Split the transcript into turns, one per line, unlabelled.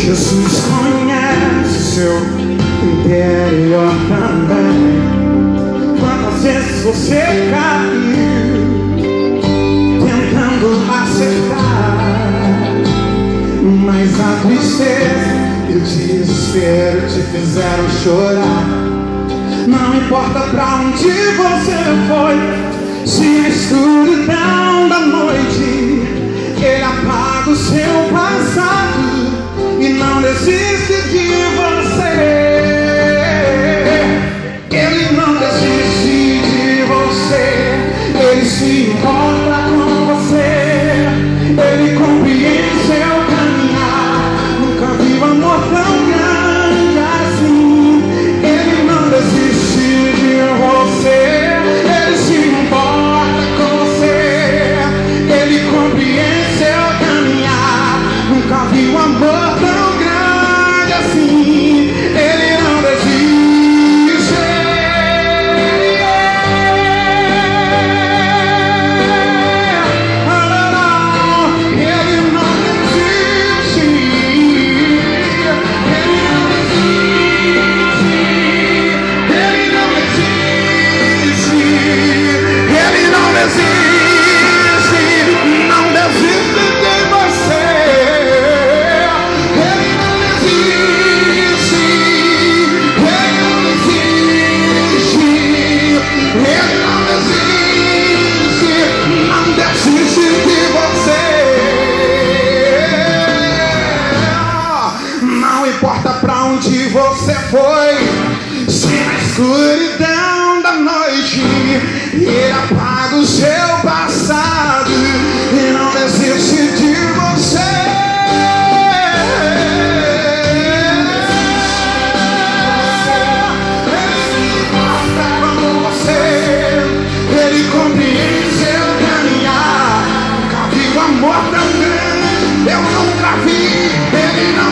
Jesus conhece seu interior também. Quantas vezes você caiu tentando acertar, mas a tristeza e o desespero te fizeram chorar. Não importa pra onde você foi, se a escuridão da noite ele apaga o seu passado e não desiste de você. Ele não desiste de você. Ele se importa com você. Ele compreende seu caminhar. Nunca vi um amor tão grande assim. Ele não desiste de você. Ele se importa com você. Ele compreende seu caminhar. Nunca vi um amor tão grande assim. Ele não desiste. Não importa pra onde você foi, se na escuridão da noite ele apaga o seu passado e não desiste de você. Ele se importa com você, ele compreende seu caminhar. Nunca vi um amor tão grande, eu nunca vi. Ele não